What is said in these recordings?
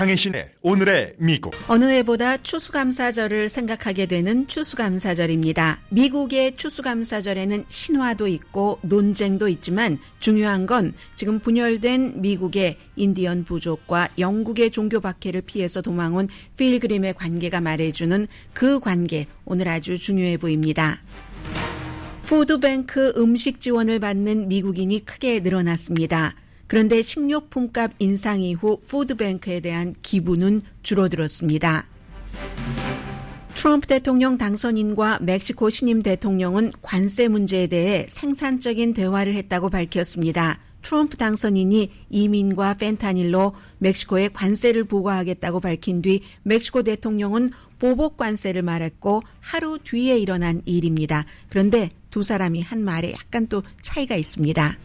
강혜신의 오늘의 미국. 어느 해보다 추수감사절을 생각하게 되는 추수감사절입니다. 미국의 추수감사절에는 신화도 있고 논쟁도 있지만 중요한 건 지금 분열된 미국의 인디언 부족과 영국의 종교 박해를 피해서 도망온 필그림의 관계가 말해주는 그 관계, 오늘 아주 중요해 보입니다. 푸드뱅크 음식 지원을 받는 미국인이 크게 늘어났습니다. 그런데 식료품값 인상 이후 푸드뱅크에 대한 기부는 줄어들었습니다. 트럼프 대통령 당선인과 멕시코 신임 대통령은 관세 문제에 대해 생산적인 대화를 했다고 밝혔습니다. 트럼프 당선인이 이민과 펜타닐로 멕시코에 관세를 부과하겠다고 밝힌 뒤 멕시코 대통령은 보복 관세를 말했고 하루 뒤에 일어난 일입니다. 그런데 두 사람이 한 말에 약간 또 차이가 있습니다.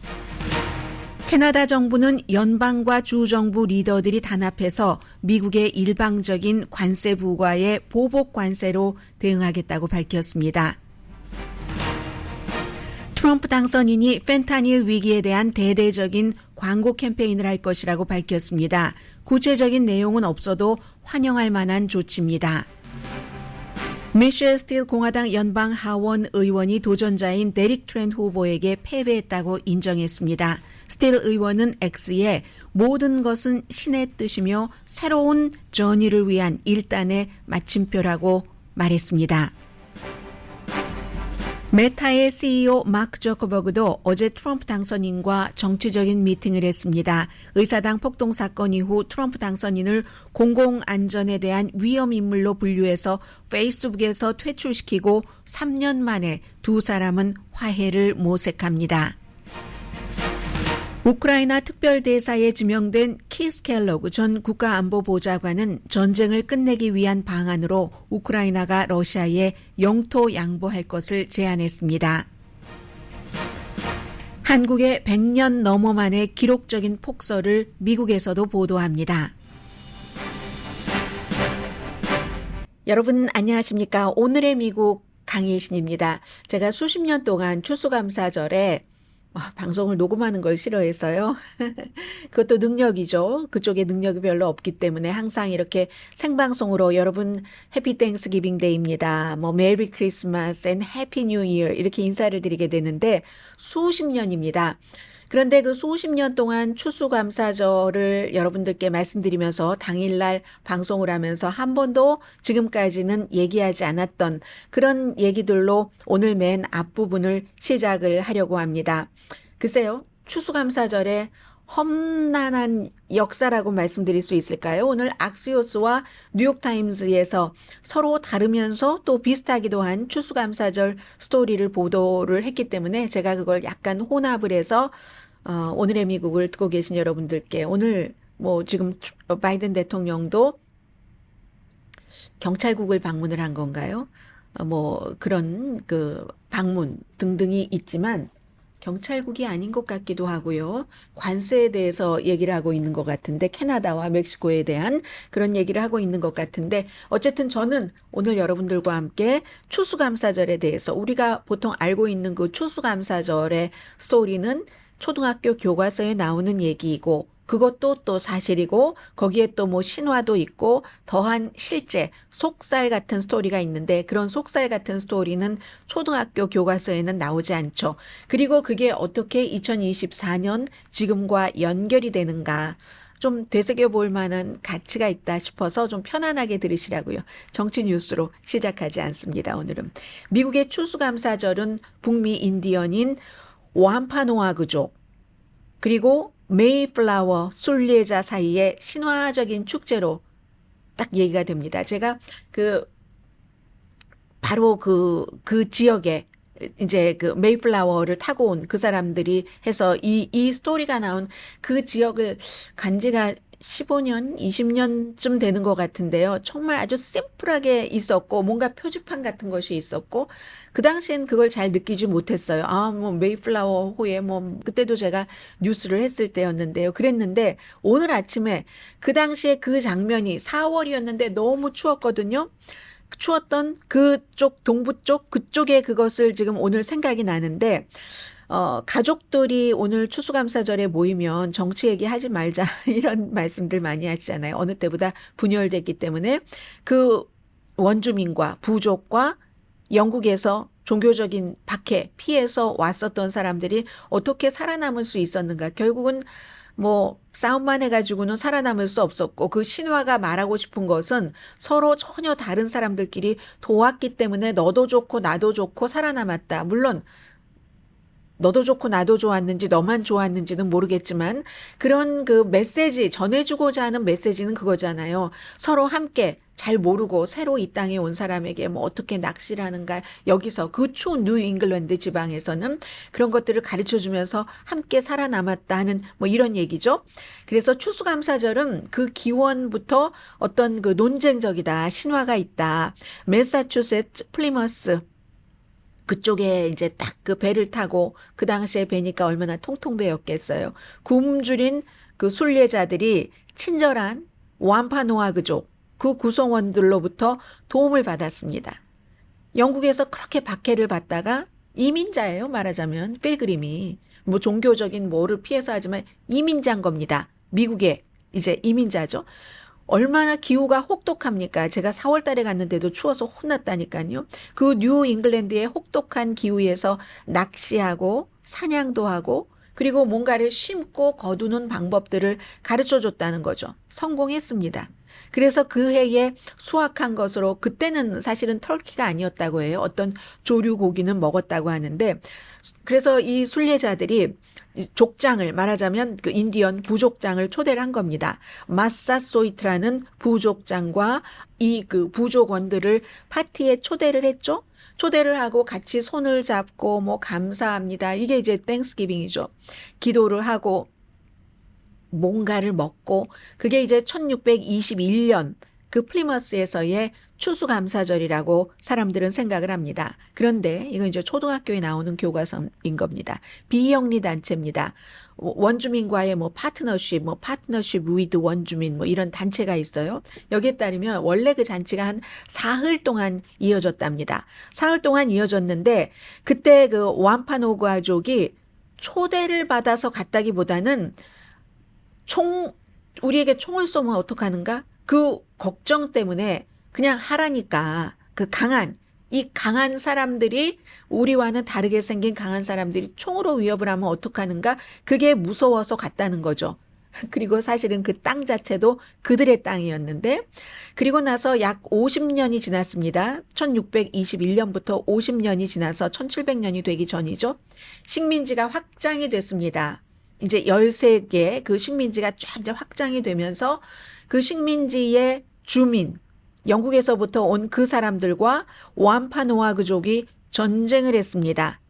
캐나다 정부는 연방과 주정부 리더들이 단합해서 미국의 일방적인 관세 부과에 보복 관세로 대응하겠다고 밝혔습니다. 트럼프 당선인이 펜타닐 위기에 대한 대대적인 광고 캠페인을 할 것이라고 밝혔습니다. 구체적인 내용은 없어도 환영할 만한 조치입니다. 미셸 스틸 공화당 연방 하원 의원이 도전자인 데릭 트렌 후보에게 패배했다고 인정했습니다. 스틸 의원은 X에 모든 것은 신의 뜻이며 새로운 전의를 위한 일단의 마침표라고 말했습니다. 메타의 CEO 마크 저커버그도 어제 트럼프 당선인과 정치적인 미팅을 했습니다. 의사당 폭동 사건 이후 트럼프 당선인을 공공안전에 대한 위험 인물로 분류해서 페이스북에서 퇴출시키고 3년 만에 두 사람은 화해를 모색합니다. 우크라이나 특별대사에 지명된 키스 켈러그 전 국가안보보좌관은 전쟁을 끝내기 위한 방안으로 우크라이나가 러시아에 영토 양보할 것을 제안했습니다. 한국의 100년 넘어 만의 기록적인 폭설을 미국에서도 보도합니다. 여러분 안녕하십니까? 오늘의 미국 강혜신입니다. 제가 수십 년 동안 추수감사절에 방송을 녹음하는 걸 싫어해서요. 그것도 능력이죠. 그쪽에 능력이 별로 없기 때문에 항상 이렇게 생방송으로 여러분 해피 땡스기빙 데이입니다. 메리 크리스마스 앤 해피 뉴 이어 이렇게 인사를 드리게 되는데 수십 년입니다. 그런데 그 수십 년 동안 추수감사절을 여러분들께 말씀드리면서 당일날 방송을 하면서 한 번도 지금까지는 얘기하지 않았던 그런 얘기들로 오늘 맨 앞부분을 시작을 하려고 합니다. 글쎄요, 추수감사절에 험난한 역사라고 말씀드릴 수 있을까요? 오늘 악시오스와 뉴욕타임즈에서 서로 다르면서 또 비슷하기도 한 추수감사절 스토리를 보도를 했기 때문에 제가 그걸 약간 혼합을 해서 오늘의 미국을 듣고 계신 여러분들께 오늘 지금 바이든 대통령도 경찰국을 방문을 한 건가요? 그런 그 방문 등등이 있지만 경찰국이 아닌 것 같기도 하고요. 관세에 대해서 얘기를 하고 있는 것 같은데 캐나다와 멕시코에 대한 그런 얘기를 하고 있는 것 같은데 어쨌든 저는 오늘 여러분들과 함께 추수감사절에 대해서 우리가 보통 알고 있는 그 추수감사절의 스토리는 초등학교 교과서에 나오는 얘기이고 그것도 또 사실이고 거기에 또 신화도 있고 더한 실제 속살 같은 스토리가 있는데 그런 속살 같은 스토리는 초등학교 교과서에는 나오지 않죠. 그리고 그게 어떻게 2024년 지금과 연결이 되는가 좀 되새겨볼 만한 가치가 있다 싶어서 좀 편안하게 들으시라고요. 정치 뉴스로 시작하지 않습니다. 오늘은 미국의 추수감사절은 북미 인디언인 와암파노아그족 그리고 메이플라워 순례자 사이의 신화적인 축제로 딱 얘기가 됩니다. 제가 바로 그 지역에 이제 그 메이플라워를 타고 온 그 사람들이 해서 이 스토리가 나온 그 지역을 간 지가 15년, 20년쯤 되는 것 같은데요. 정말 아주 심플하게 있었고 뭔가 표지판 같은 것이 있었고 그 당시엔 그걸 잘 느끼지 못했어요. 메이플라워 호에 그때도 제가 뉴스를 했을 때였는데요. 그랬는데 오늘 아침에 그 당시에 그 장면이 4월이었는데 너무 추웠거든요. 추웠던 그쪽 동부 쪽 그쪽에 그것을 지금 오늘 생각이 나는데 가족들이 오늘 추수감사절에 모이면 정치 얘기하지 말자 이런 말씀들 많이 하시잖아요. 어느 때보다 분열됐기 때문에 그 원주민과 부족과 영국에서 종교적인 박해, 피해서 왔었던 사람들이 어떻게 살아남을 수 있었는가. 결국은 뭐 싸움만 해가지고는 살아남을 수 없었고 그 신화가 말하고 싶은 것은 서로 전혀 다른 사람들끼리 도왔기 때문에 너도 좋고 나도 좋고 살아남았다. 물론 너도 좋고 나도 좋았는지 너만 좋았는지는 모르겠지만 그런 그 메시지 전해주고자 하는 메시지는 그거잖아요. 서로 함께 잘 모르고 새로 이 땅에 온 사람에게 뭐 어떻게 낚시를 하는가 여기서 그 추운 뉴 잉글랜드 지방에서는 그런 것들을 가르쳐 주면서 함께 살아남았다 하는 뭐 이런 얘기죠. 그래서 추수감사절은 그 기원부터 어떤 그 논쟁적이다 신화가 있다. 매사추세츠 플리머스 그쪽에 이제 딱 그 배를 타고 그 당시에 배니까 얼마나 통통배였겠어요. 굶주린 그 순례자들이 친절한 완파노아그족 그 구성원들로부터 도움을 받았습니다. 영국에서 그렇게 박해를 받다가 이민자예요. 말하자면 필그림이 뭐 종교적인 뭐를 피해서 하지만 이민자인 겁니다. 미국에 이제 이민자죠. 얼마나 기후가 혹독합니까? 제가 4월 달에 갔는데도 추워서 혼났다니까요. 그 뉴 잉글랜드의 혹독한 기후에서 낚시하고 사냥도 하고 그리고 뭔가를 심고 거두는 방법들을 가르쳐 줬다는 거죠. 성공했습니다. 그래서 그 해에 수확한 것으로 그때는 사실은 터키가 아니었다고 해요. 어떤 조류 고기는 먹었다고 하는데 그래서 이 순례자들이 족장을 말하자면 그 인디언 부족장을 초대를 한 겁니다. 마사소이트라는 부족장과 이 그 부족원들을 파티에 초대를 했죠. 초대를 하고 같이 손을 잡고 뭐 감사합니다. 이게 이제 땡스기빙이죠. 기도를 하고 뭔가를 먹고 그게 이제 1621년 그 플리머스에서의 추수감사절이라고 사람들은 생각을 합니다. 그런데 이건 이제 초등학교에 나오는 교과서인 겁니다. 비영리 단체입니다. 원주민과의 뭐 파트너십 위드 원주민 뭐 이런 단체가 있어요. 여기에 따르면 원래 그 잔치가 한 사흘 동안 이어졌답니다. 사흘 동안 이어졌는데 그때 그 완파노가족이 초대를 받아서 갔다기보다는 우리에게 총을 쏘면 어떡하는가? 그 걱정 때문에 그냥 하라니까 이 강한 사람들이 우리와는 다르게 생긴 강한 사람들이 총으로 위협을 하면 어떡하는가? 그게 무서워서 갔다는 거죠. 그리고 사실은 그 땅 자체도 그들의 땅이었는데 그리고 나서 약 50년이 지났습니다. 1621년부터 50년이 지나서 1700년이 되기 전이죠. 식민지가 확장이 됐습니다. 이제 13개 그 식민지가 쫙 이제 확장이 되면서 그 식민지의 주민, 영국에서부터 온 그 사람들과 완파노아그족이 전쟁을 했습니다.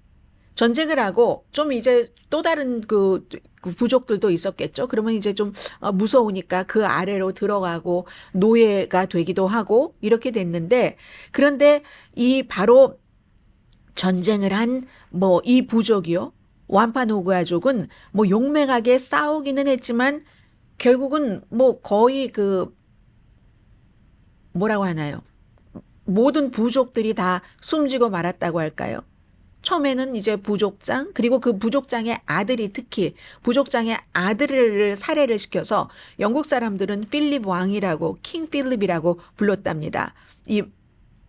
전쟁을 하고 좀 이제 또 다른 그 부족들도 있었겠죠. 그러면 이제 좀 무서우니까 그 아래로 들어가고 노예가 되기도 하고 이렇게 됐는데 그런데 이 바로 전쟁을 한 뭐 이 부족이요. 완파노그아족은 뭐 용맹하게 싸우기는 했지만 결국은 뭐 거의 그 뭐라고 하나요? 모든 부족들이 다 숨지고 말았다고 할까요? 처음에는 이제 부족장 그리고 그 부족장의 아들이 특히 부족장의 아들을 살해를 시켜서 영국 사람들은 필립 왕이라고 킹 필립이라고 불렀답니다. 이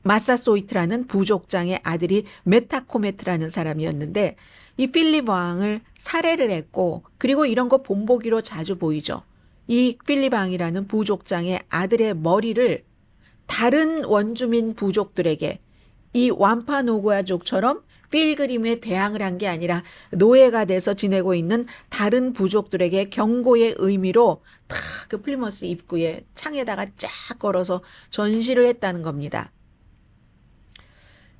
마사소이트라는 부족장의 아들이 메타코메트라는 사람이었는데 이 필립 왕을 살해를 했고 그리고 이런 거 본보기로 자주 보이죠. 이 필립 왕이라는 부족장의 아들의 머리를 다른 원주민 부족들에게 이 완파노구아족처럼 필그림에 대항을 한 게 아니라 노예가 돼서 지내고 있는 다른 부족들에게 경고의 의미로 다 그 플리머스 입구에 창에다가 쫙 걸어서 전시를 했다는 겁니다.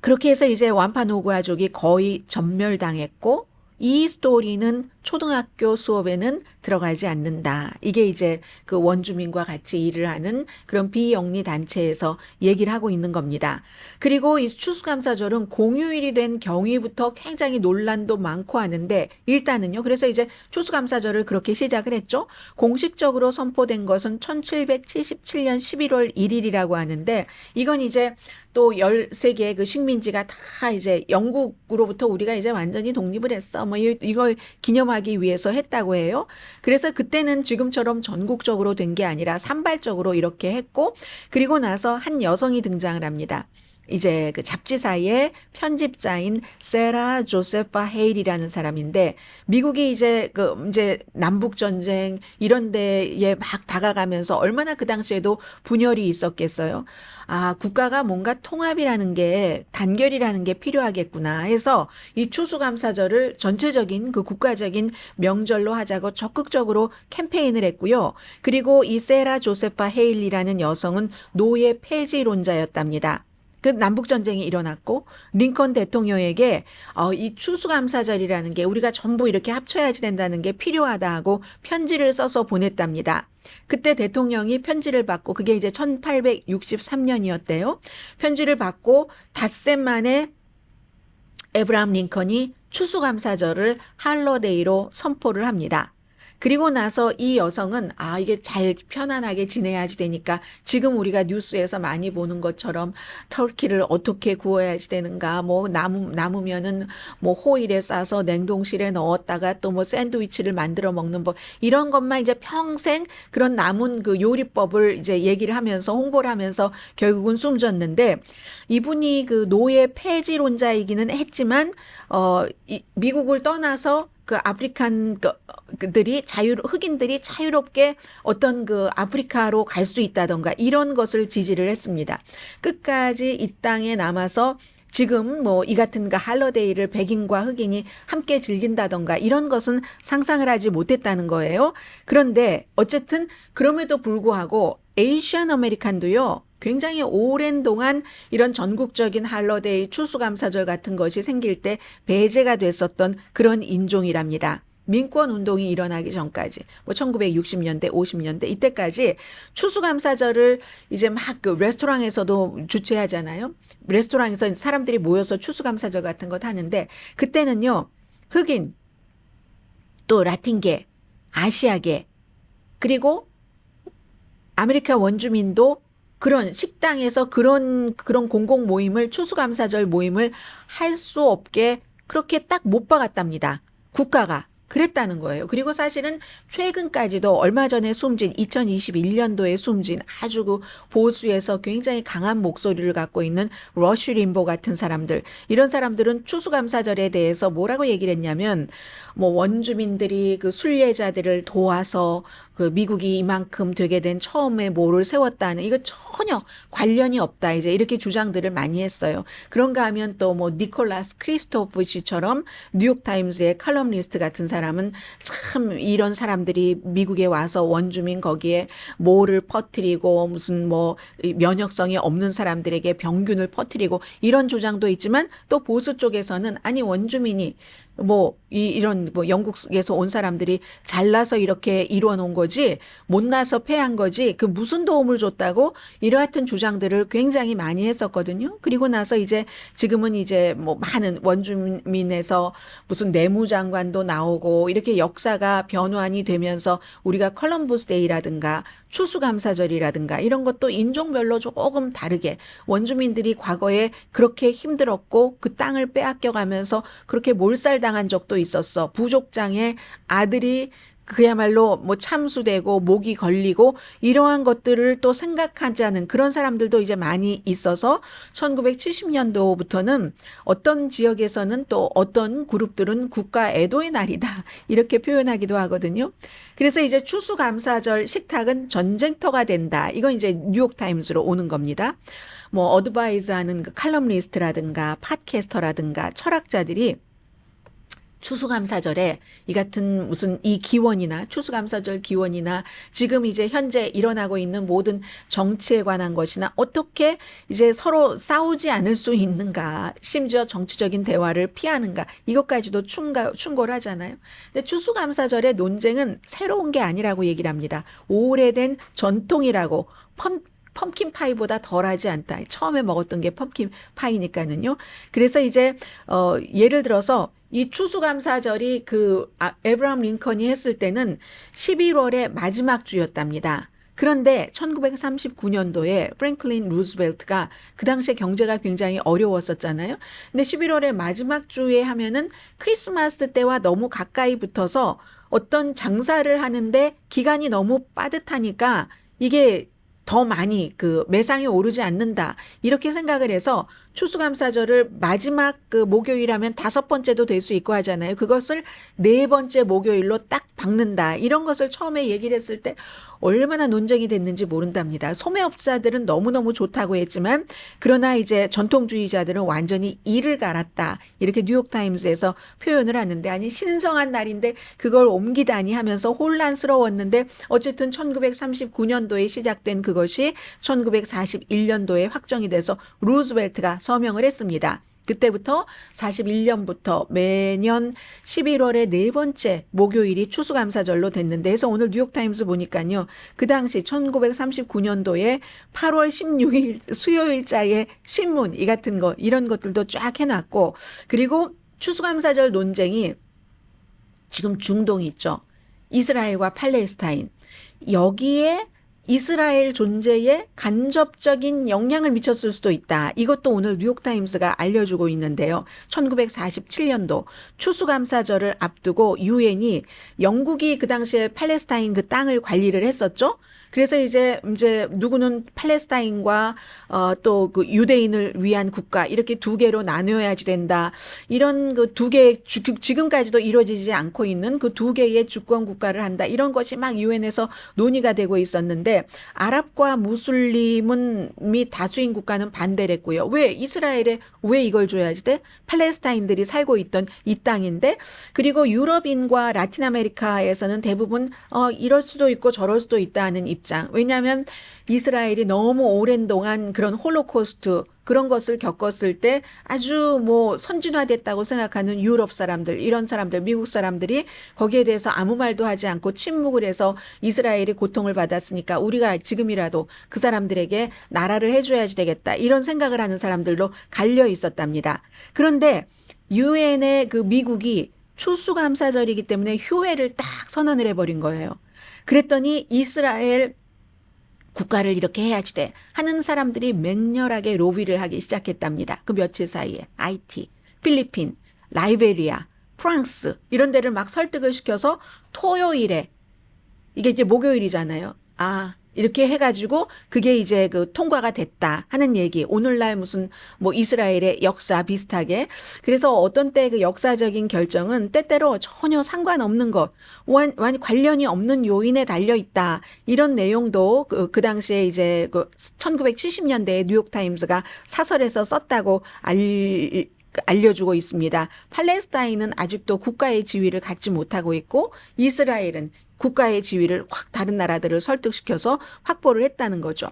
그렇게 해서 이제 완파노구아족이 거의 전멸당했고 이 스토리는 초등학교 수업에는 들어가지 않는다. 이게 이제 그 원주민과 같이 일을 하는 그런 비영리 단체에서 얘기를 하고 있는 겁니다. 그리고 이 추수감사절은 공휴일이 된 경위부터 굉장히 논란도 많고 하는데 일단은요. 그래서 이제 추수감사절을 그렇게 시작을 했죠. 공식적으로 선포된 것은 1777년 11월 1일이라고 하는데 이건 이제 또 13개의 그 식민지가 다 이제 영국으로부터 우리가 이제 완전히 독립을 했어. 뭐 이걸 기념하기 위해서 했다고 해요. 그래서 그때는 지금처럼 전국적으로 된 게 아니라 산발적으로 이렇게 했고 그리고 나서 한 여성이 등장을 합니다. 이제 그 잡지사의 편집자인 세라 조세파 헤일이라는 사람인데 미국이 이제 이제 남북 전쟁 이런 데에 막 다가가면서 얼마나 그 당시에도 분열이 있었겠어요. 아, 국가가 뭔가 통합이라는 게 단결이라는 게 필요하겠구나 해서 이 추수감사절을 전체적인 그 국가적인 명절로 하자고 적극적으로 캠페인을 했고요. 그리고 이 세라 조세파 헤일이라는 여성은 노예 폐지론자였답니다. 그 남북전쟁이 일어났고 링컨 대통령에게 이 추수감사절이라는 게 우리가 전부 이렇게 합쳐야지 된다는 게 필요하다 하고 편지를 써서 보냈답니다. 그때 대통령이 편지를 받고 그게 이제 1863년이었대요. 편지를 받고 닷새 만에 에브라함 링컨이 추수감사절을 할러데이로 선포를 합니다. 그리고 나서 이 여성은 이게 잘 편안하게 지내야지 되니까 지금 우리가 뉴스에서 많이 보는 것처럼 터키를 어떻게 구워야지 되는가 뭐 남으면은 뭐 호일에 싸서 냉동실에 넣었다가 또 뭐 샌드위치를 만들어 먹는 법 이런 것만 이제 평생 그런 남은 그 요리법을 이제 얘기를 하면서 홍보를 하면서 결국은 숨졌는데 이분이 그 노예 폐지론자이기는 했지만 미국을 떠나서 그 아프리칸들이 흑인들이 자유롭게 어떤 그 아프리카로 갈 수 있다던가 이런 것을 지지를 했습니다. 끝까지 이 땅에 남아서 지금 뭐 이 같은 그 할러데이를 백인과 흑인이 함께 즐긴다던가 이런 것은 상상을 하지 못했다는 거예요. 그런데 어쨌든 그럼에도 불구하고 에이시안 아메리칸도요. 굉장히 오랜 동안 이런 전국적인 할러데이 추수감사절 같은 것이 생길 때 배제가 됐었던 그런 인종이랍니다. 민권 운동이 일어나기 전까지 뭐 1960년대 50년대 이때까지 추수감사절을 이제 막 그 레스토랑에서도 주최하잖아요. 레스토랑에서 사람들이 모여서 추수감사절 같은 것 하는데 그때는요. 흑인 또 라틴계 아시아계 그리고 아메리카 원주민도 그런 식당에서 그런 공공 모임을 추수감사절 모임을 할 수 없게 그렇게 딱 못 박았답니다. 국가가. 그랬다는 거예요. 그리고 사실은 최근까지도 얼마 전에 숨진 2021년도에 숨진 아주 그 보수에서 굉장히 강한 목소리를 갖고 있는 러쉬 림보 같은 사람들 이런 사람들은 추수감사절에 대해서 뭐라고 얘기를 했냐면 뭐 원주민들이 그 순례자들을 도와서 그 미국이 이만큼 되게 된 처음에 뭐를 세웠다는 이거 전혀 관련이 없다 이제 이렇게 주장들을 많이 했어요. 그런가 하면 또 뭐 니콜라스 크리스토프 씨처럼 뉴욕타임스의 칼럼니스트 같은 사람은 참 이런 사람들이 미국에 와서 원주민 거기에 뭐를 퍼뜨리고 무슨 뭐 면역성이 없는 사람들에게 병균을 퍼뜨리고 이런 주장도 있지만 또 보수 쪽에서는 아니 원주민이 이런 영국에서 온 사람들이 잘나서 이렇게 이루어 놓은 거지, 못나서 패한 거지, 그 무슨 도움을 줬다고 이러한 주장들을 굉장히 많이 했었거든요. 그리고 나서 이제 지금은 이제 뭐 많은 원주민에서 무슨 내무장관도 나오고 이렇게 역사가 변환이 되면서 우리가 컬럼버스 데이라든가 추수감사절이라든가 이런 것도 인종별로 조금 다르게 원주민들이 과거에 그렇게 힘들었고 그 땅을 빼앗겨가면서 그렇게 몰살당한 적도 있었어. 부족장의 아들이 그야말로 뭐 참수되고 목이 걸리고 이러한 것들을 또 생각하지 않은 그런 사람들도 이제 많이 있어서 1970년도부터는 어떤 지역에서는 또 어떤 그룹들은 국가 애도의 날이다 이렇게 표현하기도 하거든요. 그래서 이제 추수감사절 식탁은 전쟁터가 된다. 이건 이제 뉴욕타임스로 오는 겁니다. 뭐 어드바이즈하는 그 칼럼니스트라든가 팟캐스터라든가 철학자들이 추수감사절에 이 같은 무슨 이 기원이나 추수감사절 기원이나 지금 이제 현재 일어나고 있는 모든 정치에 관한 것이나 어떻게 이제 서로 싸우지 않을 수 있는가, 심지어 정치적인 대화를 피하는가, 이것까지도 충고를 하잖아요. 근데 추수감사절의 논쟁은 새로운 게 아니라고 얘기를 합니다. 오래된 전통이라고. 펌킨 파이보다 덜하지 않다. 처음에 먹었던 게 펌킨 파이니까는요. 그래서 이제 예를 들어서 이 추수감사절이 에브라함 링컨이 했을 때는 11월의 마지막 주였답니다. 그런데 1939년도에 프랭클린 루즈벨트가 그 당시에 경제가 굉장히 어려웠었잖아요. 근데 11월의 마지막 주에 하면은 크리스마스 때와 너무 가까이 붙어서 어떤 장사를 하는데 기간이 너무 빠듯하니까 이게 더 많이 매상이 오르지 않는다. 이렇게 생각을 해서 추수감사절을 마지막 목요일 하면 5번째도 될 수 있고 하잖아요. 그것을 4번째 목요일로 딱 박는다. 이런 것을 처음에 얘기를 했을 때 얼마나 논쟁이 됐는지 모른답니다. 소매업자들은 너무너무 좋다고 했지만 그러나 이제 전통주의자들은 완전히 이를 갈았다. 이렇게 뉴욕타임스에서 표현을 하는데 아니 신성한 날인데 그걸 옮기다니 하면서 혼란스러웠는데 어쨌든 1939년도에 시작된 그것이 1941년도에 확정이 돼서 루즈벨트가 서명을 했습니다. 그때부터 41년부터 매년 11월의 4번째 목요일이 추수감사절로 됐는데 해서 오늘 뉴욕타임스 보니까요. 그 당시 1939년도에 8월 16일 수요일자의 신문 이 같은 거 이런 것들도 쫙 해놨고 그리고 추수감사절 논쟁이 지금 중동 있죠. 이스라엘과 팔레스타인. 여기에 이스라엘 존재에 간접적인 영향을 미쳤을 수도 있다. 이것도 오늘 뉴욕타임스가 알려주고 있는데요. 1947년도 추수감사절을 앞두고 유엔이 영국이 그 당시에 팔레스타인 그 땅을 관리를 했었죠. 그래서 이제 누구는 팔레스타인과 또 그 유대인을 위한 국가 이렇게 두 개로 나누어야지 된다. 이런 그 두 개 지금까지도 이루어지지 않고 있는 그 두 개의 주권 국가를 한다. 이런 것이 막 유엔에서 논의가 되고 있었는데 아랍과 무슬림이 다수인 국가는 반대를 했고요. 왜 이스라엘에 왜 이걸 줘야지 돼? 팔레스타인들이 살고 있던 이 땅인데 그리고 유럽인과 라틴 아메리카에서는 대부분 이럴 수도 있고 저럴 수도 있다 하는 입장. 왜냐하면 이스라엘이 너무 오랜 동안 그런 홀로코스트 그런 것을 겪었을 때 아주 선진화됐다고 생각하는 유럽 사람들, 이런 사람들, 미국 사람들이 거기에 대해서 아무 말도 하지 않고 침묵을 해서 이스라엘이 고통을 받았으니까 우리가 지금이라도 그 사람들에게 나라를 해줘야지 되겠다. 이런 생각을 하는 사람들로 갈려 있었답니다. 그런데 유엔의 그 미국이 추수감사절이기 때문에 휴회를 딱 선언을 해버린 거예요. 그랬더니 이스라엘 국가를 이렇게 해야지 돼 하는 사람들이 맹렬하게 로비를 하기 시작했답니다. 그 며칠 사이에 하이티, 필리핀, 라이베리아, 프랑스 이런 데를 막 설득을 시켜서 토요일에 이게 이제 목요일이잖아요. 이렇게 해가지고 그게 이제 통과가 됐다 하는 얘기. 오늘날 무슨 이스라엘의 역사 비슷하게. 그래서 어떤 때 그 역사적인 결정은 때때로 전혀 상관없는 것, 완 관련이 없는 요인에 달려 있다. 이런 내용도 그 당시에 이제 1970년대에 뉴욕타임스가 사설에서 썼다고 알려주고 있습니다. 팔레스타인은 아직도 국가의 지위를 갖지 못하고 있고 이스라엘은 국가의 지위를 확 다른 나라들을 설득시켜서 확보를 했다는 거죠.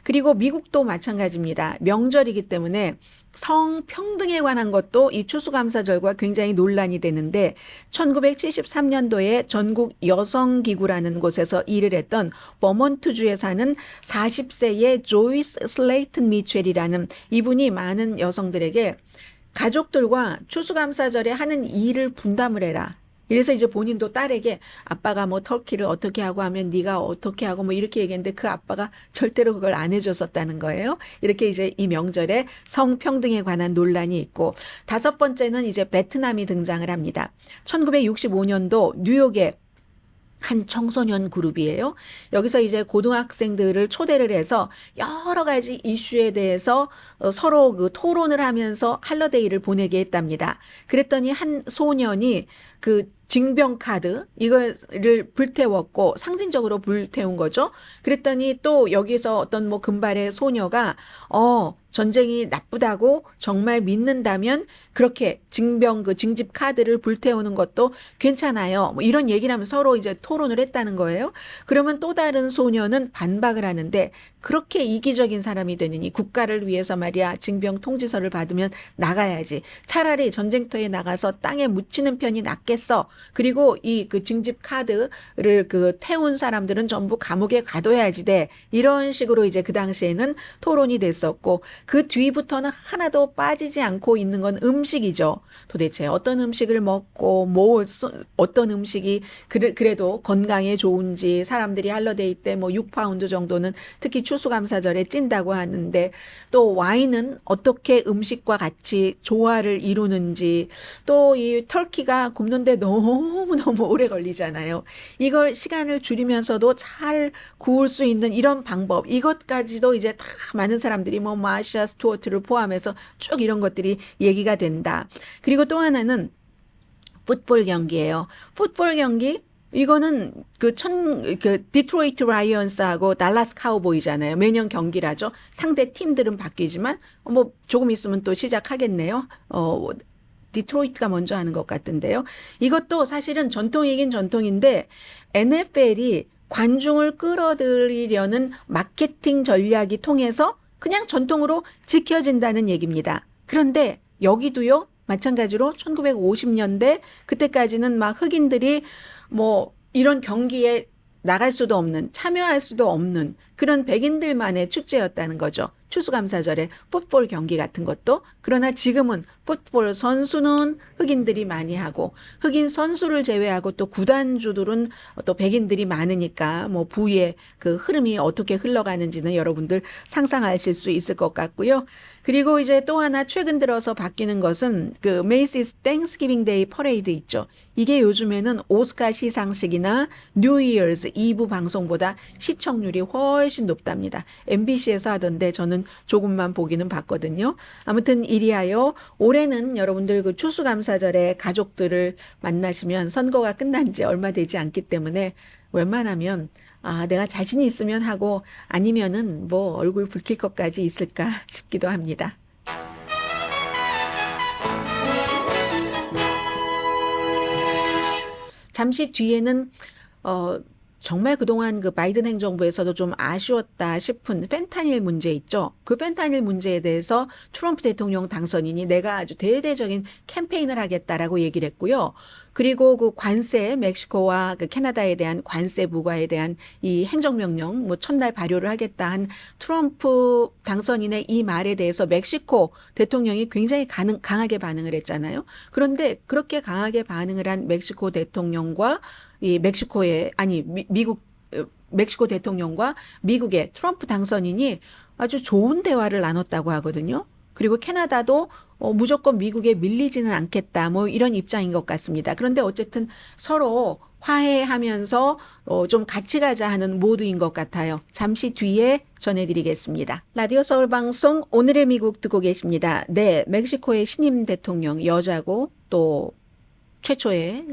그리고 미국도 마찬가지입니다. 명절이기 때문에 성평등에 관한 것도 이 추수감사절과 굉장히 논란이 되는데 1973년도에 전국 여성기구라는 곳에서 일을 했던 버몬트주에 사는 40세의 조이스 슬레이튼 미첼이라는 이분이 많은 여성들에게 가족들과 추수감사절에 하는 일을 분담을 해라. 이래서 이제 본인도 딸에게 아빠가 터키를 어떻게 하고 하면 네가 어떻게 하고 이렇게 얘기했는데 그 아빠가 절대로 그걸 안 해줬었다는 거예요. 이렇게 이제 이 명절에 성평등에 관한 논란이 있고 5번째는 이제 베트남이 등장을 합니다. 1965년도 뉴욕에 한 청소년 그룹이에요. 여기서 이제 고등학생들을 초대를 해서 여러 가지 이슈에 대해서 서로 토론을 하면서 할러데이를 보내게 했답니다. 그랬더니 한 소년이 징병 카드 이거를 불태웠고 상징적으로 불태운 거죠. 그랬더니 또 여기서 어떤 뭐 금발의 소녀가 전쟁이 나쁘다고 정말 믿는다면 그렇게 징병 그 징집 카드를 불태우는 것도 괜찮아요. 뭐 이런 얘기를 하면 서로 이제 토론을 했다는 거예요. 그러면 또 다른 소녀는 반박을 하는데 그렇게 이기적인 사람이 되느니 국가를 위해서 말이야 징병 통지서를 받으면 나가야지. 차라리 전쟁터에 나가서 땅에 묻히는 편이 낫겠어. 그리고 이 그 징집 카드를 그 태운 사람들은 전부 감옥에 가둬야지 돼. 이런 식으로 이제 그 당시에는 토론이 됐었고 그 뒤부터는 하나도 빠지지 않고 있는 건 음식이죠. 도대체 어떤 음식을 먹고 어떤 음식이 그래도 건강에 좋은지 사람들이 할러데이 때 뭐 6파운드 정도는 특히 추수감사절에 찐다고 하는데 또 와인은 어떻게 음식과 같이 조화를 이루는지 또 이 터키가 굽는데 너무너무 오래 걸리잖아요. 이걸 시간을 줄이면서도 잘 구울 수 있는 이런 방법 이것까지도 이제 다 많은 사람들이 뭐 마샤 스튜어트를 포함해서 쭉 이런 것들이 얘기가 된다. 그리고 또 하나는 풋볼 경기예요. 풋볼 경기 이거는 그 디트로이트 라이언스하고 달라스 카우보이잖아요. 매년 경기를 하죠. 상대 팀들은 바뀌지만 뭐 조금 있으면 또 시작하겠네요. 디트로이트가 먼저 하는 것 같은데요. 이것도 사실은 전통이긴 전통인데 NFL이 관중을 끌어들이려는 마케팅 전략이 통해서 그냥 전통으로 지켜진다는 얘기입니다. 그런데 여기도요. 마찬가지로 1950년대 그때까지는 막 흑인들이 뭐 이런 경기에 나갈 수도 없는 참여할 수도 없는 그런 백인들만의 축제였다는 거죠. 추수감사절에 풋볼 경기 같은 것도. 그러나 지금은 풋볼 선수는 흑인들이 많이 하고 흑인 선수를 제외하고 또 구단주들은 또 백인들이 많으니까 뭐 부의 그 흐름이 어떻게 흘러가는지는 여러분들 상상하실 수 있을 것 같고요. 그리고 이제 또 하나 최근 들어서 바뀌는 것은 그 메이시스 땡스기빙 데이 퍼레이드 있죠. 이게 요즘에는 오스카 시상식이나 뉴 이어스 이브 방송보다 시청률이 훨씬 높답니다. MBC에서 하던데 저는 조금만 보기는 봤거든요. 아무튼 이리하여 올해는 여러분들 그 추수감사절에 가족들을 만나시면 선거가 끝난 지 얼마 되지 않기 때문에 웬만하면 내가 자신이 있으면 하고 아니면은 뭐 얼굴 붉힐 것까지 있을까 싶기도 합니다. 잠시 뒤에는 정말 그동안 그 바이든 행정부에서도 좀 아쉬웠다 싶은 펜타닐 문제 있죠. 그 펜타닐 문제에 대해서 트럼프 대통령 당선인이 내가 아주 대대적인 캠페인을 하겠다라고 얘기를 했고요. 그리고 그 관세, 멕시코와 그 캐나다에 대한 관세 부과에 대한 이 행정명령 뭐 첫날 발효를 하겠다 한 트럼프 당선인의 이 말에 대해서 멕시코 대통령이 굉장히 강하게 반응을 했잖아요. 그런데 그렇게 강하게 반응을 한 멕시코 대통령과 이 멕시코 대통령과 미국의 트럼프 당선인이 아주 좋은 대화를 나눴다고 하거든요. 그리고 캐나다도 무조건 미국에 밀리지는 않겠다. 뭐 이런 입장인 것 같습니다. 그런데 어쨌든 서로 화해하면서 좀 같이 가자 하는 모드인 것 같아요. 잠시 뒤에 전해드리겠습니다. 라디오 서울 방송 오늘의 미국 듣고 계십니다. 네, 멕시코의 신임 대통령 여자고 또 최초의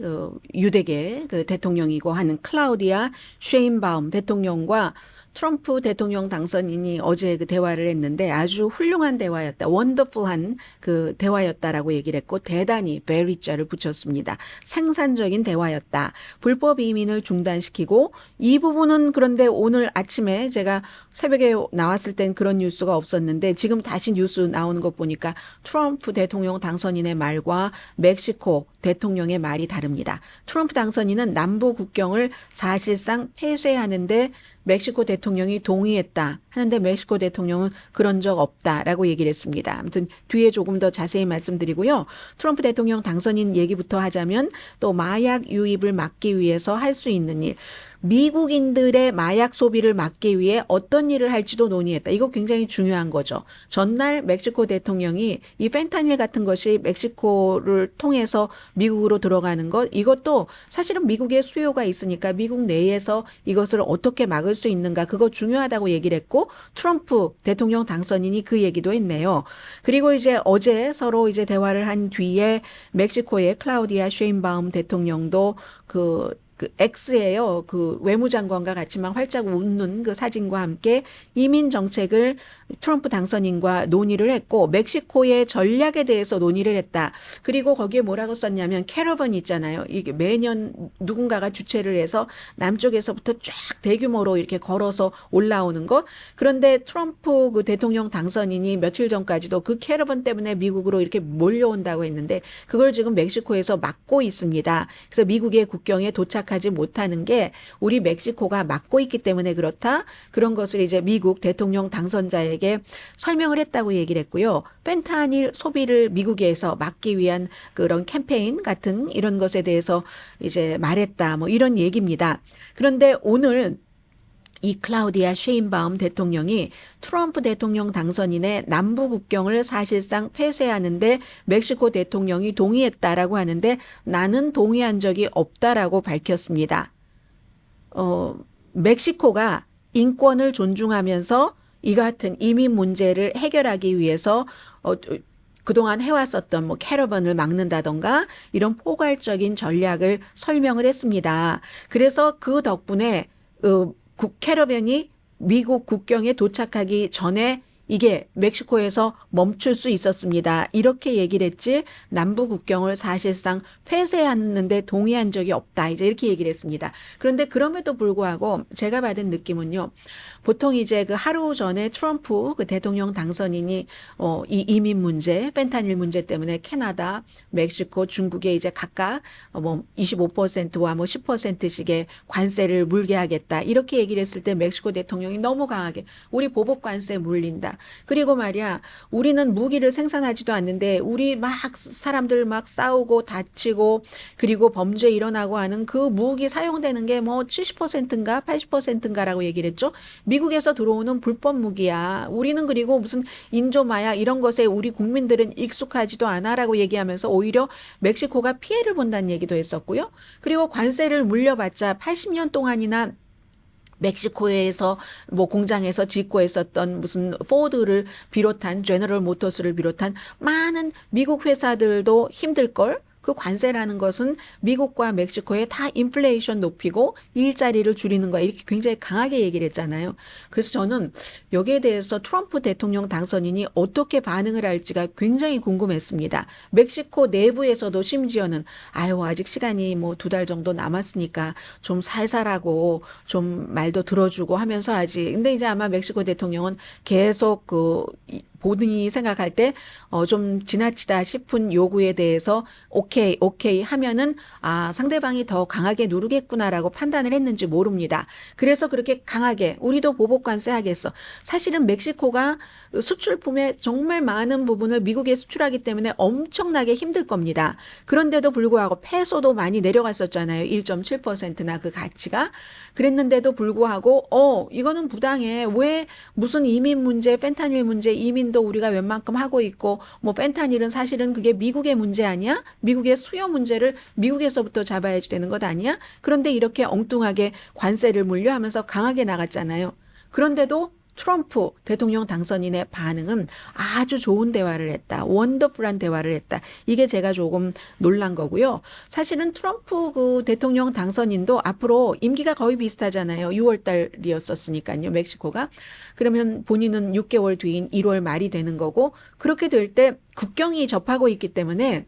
유대계 그 대통령이고 하는 클라우디아 쉐인바움 대통령과 트럼프 대통령 당선인이 어제 그 대화를 했는데 아주 훌륭한 대화였다. 원더풀한 그 대화였다라고 얘기를 했고 대단히 very자를 붙였습니다. 생산적인 대화였다. 불법 이민을 중단시키고 이 부분은 그런데 오늘 아침에 제가 새벽에 나왔을 땐 그런 뉴스가 없었는데 지금 다시 뉴스 나오는 거 보니까 트럼프 대통령 당선인의 말과 멕시코 대통령의 말이 다릅니다. 트럼프 당선인은 남부 국경을 사실상 폐쇄하는데 멕시코 대통령이 동의했다 하는데 멕시코 대통령은 그런 적 없다라고 얘기를 했습니다. 아무튼 뒤에 조금 더 자세히 말씀드리고요. 트럼프 대통령 당선인 얘기부터 하자면 또 마약 유입을 막기 위해서 할 수 있는 일. 미국인들의 마약 소비를 막기 위해 어떤 일을 할지도 논의했다. 이거 굉장히 중요한 거죠. 전날 멕시코 대통령이 이 펜타닐 같은 것이 멕시코를 통해서 미국으로 들어가는 것, 이것도 사실은 미국의 수요가 있으니까 미국 내에서 이것을 어떻게 막을 수 있는가, 그거 중요하다고 얘기를 했고, 트럼프 대통령 당선인이 그 얘기도 했네요. 그리고 이제 어제 서로 이제 대화를 한 뒤에 멕시코의 클라우디아 쉐인바움 대통령도 그 X예요. 그 외무장관과 같이 막 활짝 웃는 그 사진과 함께 이민 정책을 트럼프 당선인과 논의를 했고, 멕시코의 전략에 대해서 논의를 했다. 그리고 거기에 뭐라고 썼냐면 캐러번 있잖아요. 이게 매년 누군가가 주최를 해서 남쪽에서부터 쫙 대규모로 이렇게 걸어서 올라오는 것. 그런데 트럼프 그 대통령 당선인이 며칠 전까지도 그 캐러번 때문에 미국으로 이렇게 몰려온다고 했는데 그걸 지금 멕시코에서 막고 있습니다. 그래서 미국의 국경에 도착하지 못하는 게 우리 멕시코가 막고 있기 때문에 그렇다. 그런 것을 이제 미국 대통령 당선자에게 설명을 했다고 얘기를 했고요. 펜타닐 소비를 미국에서 막기 위한 그런 캠페인 같은 이런 것에 대해서 이제 말했다. 뭐 이런 얘기입니다. 그런데 오늘 이 클라우디아 쉐인바움 대통령이 트럼프 대통령 당선인의 남부 국경을 사실상 폐쇄하는데 멕시코 대통령이 동의했다라고 하는데 나는 동의한 적이 없다라고 밝혔습니다. 멕시코가 인권을 존중하면서 이 같은 이민 문제를 해결하기 위해서 그동안 해왔었던 뭐 캐러번을 막는다던가 이런 포괄적인 전략을 설명을 했습니다. 그래서 그 덕분에 캐러번이 미국 국경에 도착하기 전에 이게 멕시코에서 멈출 수 있었습니다. 이렇게 얘기를 했지 남부 국경을 사실상 폐쇄하는데 동의한 적이 없다. 이제 이렇게 얘기를 했습니다. 그런데 그럼에도 불구하고 제가 받은 느낌은요. 보통 이제 그 하루 전에 트럼프 그 대통령 당선인이 이 이민 문제, 펜타닐 문제 때문에 캐나다, 멕시코, 중국에 이제 각각 뭐 25%와 뭐 10%씩의 관세를 물게 하겠다. 이렇게 얘기를 했을 때 멕시코 대통령이 너무 강하게 우리 보복 관세 물린다. 그리고 말이야, 우리는 무기를 생산하지도 않는데 우리 막 사람들 막 싸우고 다치고 그리고 범죄 일어나고 하는 그 무기 사용되는 게 뭐 70%인가 80%인가라고 얘기를 했죠. 미국에서 들어오는 불법 무기야. 우리는 그리고 무슨 인조마약 이런 것에 우리 국민들은 익숙하지도 않아라고 얘기하면서 오히려 멕시코가 피해를 본다는 얘기도 했었고요. 그리고 관세를 물려봤자 80년 동안이나 멕시코에서 뭐 공장에서 짓고했었던 무슨 포드를 비롯한 제너럴 모터스를 비롯한 많은 미국 회사들도 힘들걸. 그 관세라는 것은 미국과 멕시코에 다 인플레이션 높이고 일자리를 줄이는 거야. 이렇게 굉장히 강하게 얘기를 했잖아요. 그래서 저는 여기에 대해서 트럼프 대통령 당선인이 어떻게 반응을 할지가 굉장히 궁금했습니다. 멕시코 내부에서도 심지어는 아직 시간이 뭐 2달 정도 남았으니까 좀 살살하고 좀 말도 들어주고 하면서 하지. 근데 이제 아마 멕시코 대통령은 계속 보든이 생각할 때 좀 지나치다 싶은 요구에 대해서 오케이 하면은 상대방이 더 강하게 누르겠구나라고 판단을 했는지 모릅니다. 그래서 그렇게 강하게 우리도 보복 관세 하겠어. 사실은 멕시코가 수출품의 정말 많은 부분을 미국에 수출하기 때문에 엄청나게 힘들 겁니다. 그런데도 불구하고 페소도 많이 내려갔었잖아요. 1.7%나 그 가치가. 그랬는데도 불구하고 이거는 부당해. 왜 무슨 이민 문제, 펜타닐 문제, 이민도 우리가 웬만큼 하고 있고 뭐 펜타닐은 사실은 그게 미국의 문제 아니야? 미국의 수요 문제를 미국에서부터 잡아야지 되는 것 아니야? 그런데 이렇게 엉뚱하게 관세를 물려하면서 강하게 나갔잖아요. 그런데도 트럼프 대통령 당선인의 반응은 아주 좋은 대화를 했다. 원더풀한 대화를 했다. 이게 제가 조금 놀란 거고요. 사실은 트럼프 그 대통령 당선인도 앞으로 임기가 거의 비슷하잖아요. 6월 달이었었으니까요. 멕시코가. 그러면 본인은 6개월 뒤인 1월 말이 되는 거고 그렇게 될 때 국경이 접하고 있기 때문에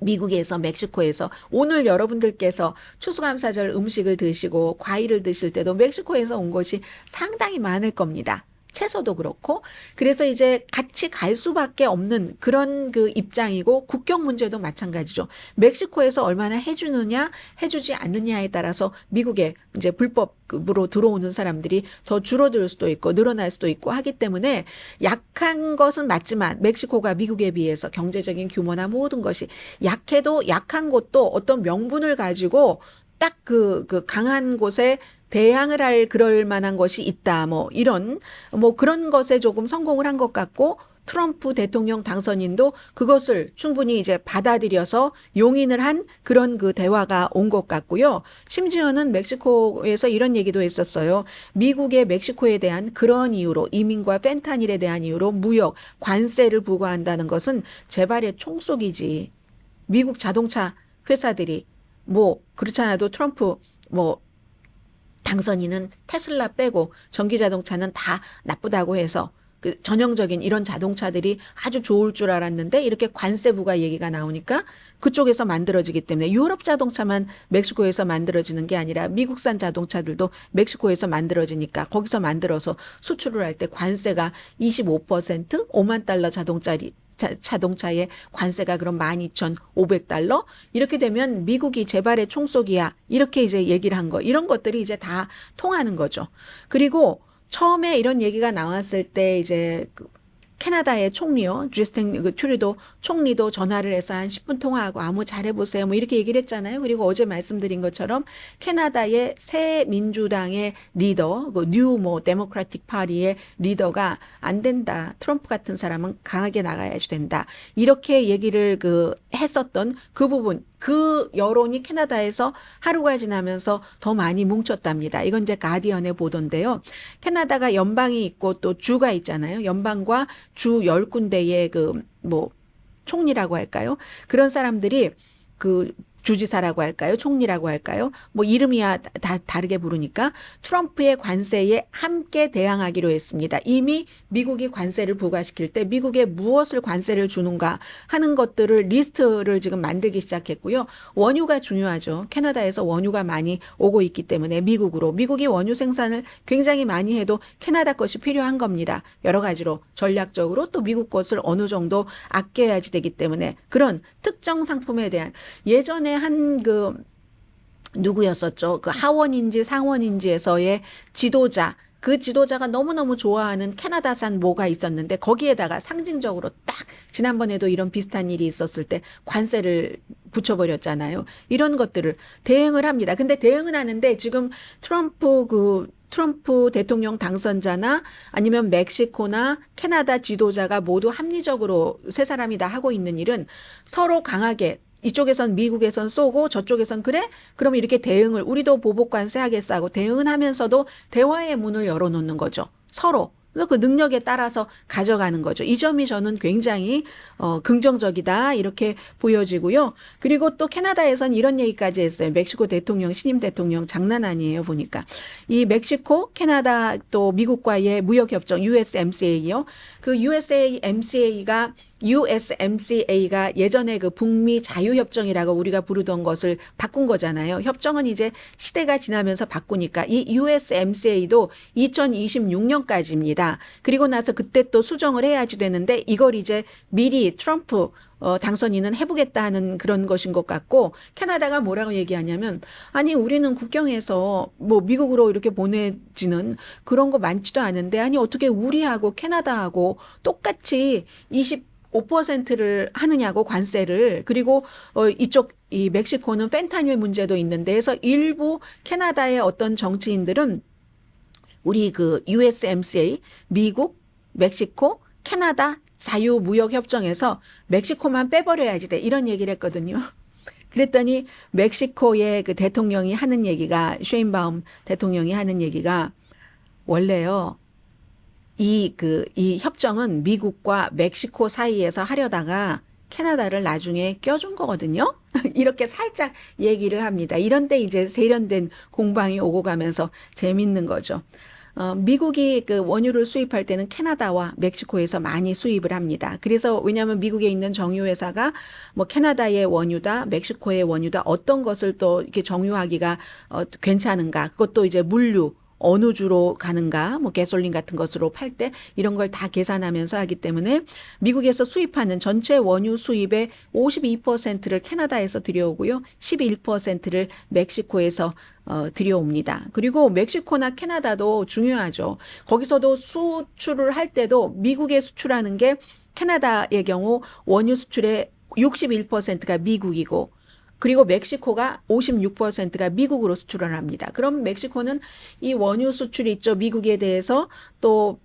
미국에서 멕시코에서 오늘 여러분들께서 추수감사절 음식을 드시고 과일을 드실 때도 멕시코에서 온 것이 상당히 많을 겁니다. 채소도 그렇고 그래서 이제 같이 갈 수밖에 없는 그런 그 입장이고 국경 문제도 마찬가지죠. 멕시코에서 얼마나 해주느냐 해주지 않느냐에 따라서 미국에 이제 불법으로 들어오는 사람들이 더 줄어들 수도 있고 늘어날 수도 있고 하기 때문에 약한 것은 맞지만 멕시코가 미국에 비해서 경제적인 규모나 모든 것이 약해도 약한 곳도 어떤 명분을 가지고 딱 그 강한 곳에 대항을 할 그럴 만한 것이 있다. 뭐 이런 뭐 그런 것에 조금 성공을 한 것 같고 트럼프 대통령 당선인도 그것을 충분히 이제 받아들여서 용인을 한 그런 그 대화가 온 것 같고요. 심지어는 멕시코에서 이런 얘기도 했었어요. 미국의 멕시코에 대한 그런 이유로 이민과 펜타닐에 대한 이유로 무역 관세를 부과한다는 것은 재발의 총속이지. 미국 자동차 회사들이 뭐 그렇지 않아도 트럼프 뭐 당선인은 테슬라 빼고 전기 자동차는 다 나쁘다고 해서 그 전형적인 이런 자동차들이 아주 좋을 줄 알았는데 이렇게 관세 부과 얘기가 나오니까 그쪽에서 만들어지기 때문에 유럽 자동차만 멕시코에서 만들어지는 게 아니라 미국산 자동차들도 멕시코에서 만들어지니까 거기서 만들어서 수출을 할 때 관세가 25% 5만 달러 자동차의 관세가 그럼 12,500달러? 이렇게 되면 미국이 재발의 총속이야. 이렇게 이제 얘기를 한 거. 이런 것들이 이제 다 통하는 거죠. 그리고 처음에 이런 얘기가 나왔을 때 이제 캐나다의 총리요. 주스틴 트루도 총리도 전화를 해서 한 10분 통화하고 아무 잘해보세요. 뭐 이렇게 얘기를 했잖아요. 그리고 어제 말씀드린 것처럼 캐나다의 새 민주당의 리더, 뉴 뭐 데모크라틱 파리의 리더가 안 된다. 트럼프 같은 사람은 강하게 나가야지 된다. 이렇게 얘기를 했었던 그 부분, 그 여론이 캐나다에서 하루가 지나면서 더 많이 뭉쳤답니다. 이건 이제 가디언의 보도인데요. 캐나다가 연방이 있고 또 주가 있잖아요. 연방과 주 10군데의 총리라고 할까요? 그런 사람들이 주지사라고 할까요? 총리라고 할까요? 뭐 이름이야 다 다르게 부르니까 트럼프의 관세에 함께 대항하기로 했습니다. 이미 미국이 관세를 부과시킬 때 미국에 무엇을 관세를 주는가 하는 것들을 리스트를 지금 만들기 시작했고요. 원유가 중요하죠. 캐나다에서 원유가 많이 오고 있기 때문에 미국이 원유 생산을 굉장히 많이 해도 캐나다 것이 필요한 겁니다. 여러 가지로 전략적으로 또 미국 것을 어느 정도 아껴야지 되기 때문에 그런 특정 상품에 대한 예전에 누구였었죠? 그 하원인지 상원인지에서의 지도자, 그 지도자가 너무너무 좋아하는 캐나다산 뭐가 있었는데 거기에다가 상징적으로 딱 지난번에도 이런 비슷한 일이 있었을 때 관세를 붙여버렸잖아요. 이런 것들을 대응을 합니다. 근데 대응은 하는데 지금 트럼프 대통령 당선자나 아니면 멕시코나 캐나다 지도자가 모두 합리적으로 세 사람이 다 하고 있는 일은 서로 강하게 이쪽에선 미국에선 쏘고 저쪽에선 그래? 그럼 이렇게 대응을 우리도 보복 관세하겠어 하고 대응은 하면서도 대화의 문을 열어놓는 거죠. 서로. 그래서 그 능력에 따라서 가져가는 거죠. 이 점이 저는 굉장히 긍정적이다 이렇게 보여지고요. 그리고 또 캐나다에선 이런 얘기까지 했어요. 멕시코 대통령 신임 대통령 장난 아니에요 보니까. 이 멕시코, 캐나다 또 미국과의 무역협정 USMCA요. 그 USMCA가 예전에 그 북미 자유협정이라고 우리가 부르던 것을 바꾼 거잖아요. 협정은 이제 시대가 지나면서 바꾸니까 이 USMCA도 2026년까지입니다. 그리고 나서 그때 또 수정을 해야지 되는데 이걸 이제 미리 트럼프 당선인은 해보겠다 하는 그런 것인 것 같고 캐나다가 뭐라고 얘기하냐면 아니 우리는 국경에서 뭐 미국으로 이렇게 보내지는 그런 거 많지도 않은데 아니 어떻게 우리하고 캐나다하고 똑같이 5%를 하느냐고 관세를 그리고 이쪽 이 멕시코는 펜타닐 문제도 있는데 해서 일부 캐나다의 어떤 정치인들은 우리 USMCA 미국, 멕시코, 캐나다 자유무역협정에서 멕시코만 빼버려야지 돼 이런 얘기를 했거든요. 그랬더니 멕시코의 그 대통령이 하는 얘기가 쉐인바움 대통령이 하는 얘기가 원래요. 이 협정은 미국과 멕시코 사이에서 하려다가 캐나다를 나중에 껴준 거거든요. 이렇게 살짝 얘기를 합니다. 이런데 이제 세련된 공방이 오고 가면서 재밌는 거죠. 미국이 원유를 수입할 때는 캐나다와 멕시코에서 많이 수입을 합니다. 그래서 왜냐하면 미국에 있는 정유회사가 뭐 캐나다의 원유다, 멕시코의 원유다 어떤 것을 또 이렇게 정유하기가 괜찮은가 그것도 이제 물류 어느 주로 가는가, 뭐 가솔린 같은 것으로 팔 때 이런 걸 다 계산하면서 하기 때문에 미국에서 수입하는 전체 원유 수입의 52%를 캐나다에서 들여오고요. 11%를 멕시코에서 들여옵니다. 그리고 멕시코나 캐나다도 중요하죠. 거기서도 수출을 할 때도 미국에 수출하는 게 캐나다의 경우 원유 수출의 61%가 미국이고 그리고 멕시코가 56%가 미국으로 수출을 합니다. 그럼 멕시코는 이 원유 수출이 있죠. 미국에 대해서 또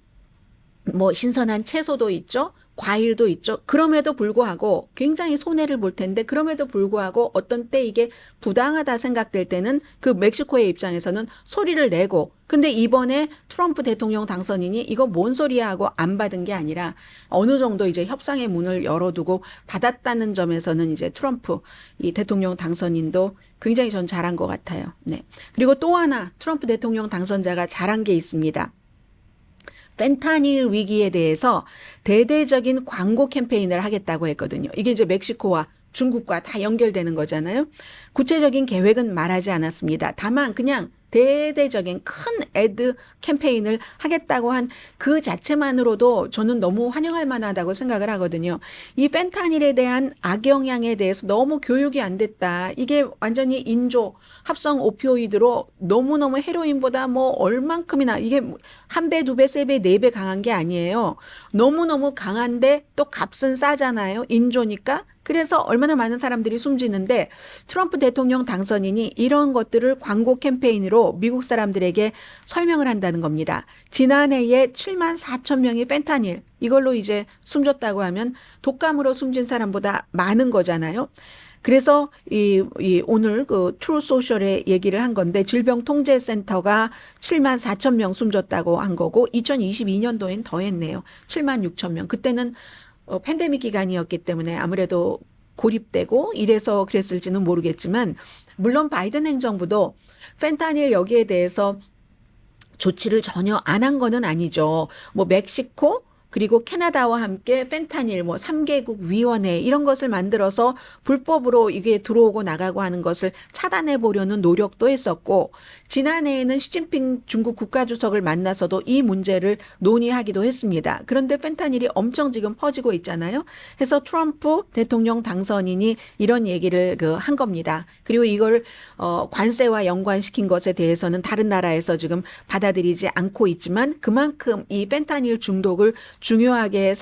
뭐 신선한 채소도 있죠. 과일도 있죠. 그럼에도 불구하고 굉장히 손해를 볼 텐데 그럼에도 불구하고 어떤 때 이게 부당하다 생각될 때는 그 멕시코의 입장에서는 소리를 내고 근데 이번에 트럼프 대통령 당선인이 이거 뭔 소리야 하고 안 받은 게 아니라 어느 정도 이제 협상의 문을 열어두고 받았다는 점에서는 이제 트럼프 이 대통령 당선인도 굉장히 전 잘한 것 같아요. 네. 그리고 또 하나 트럼프 대통령 당선자가 잘한 게 있습니다. 펜타닐 위기에 대해서 대대적인 광고 캠페인을 하겠다고 했거든요. 이게 이제 멕시코와 중국과 다 연결되는 거잖아요. 구체적인 계획은 말하지 않았습니다. 다만 그냥 대대적인 큰 애드 캠페인을 하겠다고 한 그 자체만으로도 저는 너무 환영할 만하다고 생각을 하거든요. 이 펜타닐에 대한 악영향에 대해서 너무 교육이 안 됐다. 이게 완전히 인조 합성 오피오이드로 너무너무 헤로인보다 뭐 얼만큼이나 이게 한 배, 두 배, 세 배, 네 배 강한 게 아니에요. 너무너무 강한데 또 값은 싸잖아요. 인조니까. 그래서 얼마나 많은 사람들이 숨지는데 트럼프 대통령 당선인이 이런 것들을 광고 캠페인으로 미국 사람들에게 설명을 한다는 겁니다. 지난해에 7만 4천 명이 펜타닐 이걸로 이제 숨졌다고 하면 독감으로 숨진 사람보다 많은 거잖아요. 그래서 오늘 그 트루 소셜에 얘기를 한 건데 질병통제센터가 7만 4천 명 숨졌다고 한 거고 2022년도엔 더 했네요. 7만 6천 명. 그때는 팬데믹 기간이었기 때문에 아무래도 고립되고 이래서 그랬을지는 모르겠지만 물론 바이든 행정부도 펜타닐 여기에 대해서 조치를 전혀 안 한 거는 아니죠. 뭐 멕시코 그리고 캐나다와 함께 펜타닐 뭐 3개국 위원회 이런 것을 만들어서 불법으로 이게 들어오고 나가고 하는 것을 차단해 보려는 노력도 했었고 지난해에는 시진핑 중국 국가주석을 만나서도 이 문제를 논의하기도 했습니다. 그런데 펜타닐이 엄청 지금 퍼지고 있잖아요. 해서 트럼프 대통령 당선인이 이런 얘기를 한 겁니다. 그리고 이걸 관세와 연관시킨 것에 대해서는 다른 나라에서 지금 받아들이지 않고 있지만 그만큼 이 펜타닐 중독을 중요하게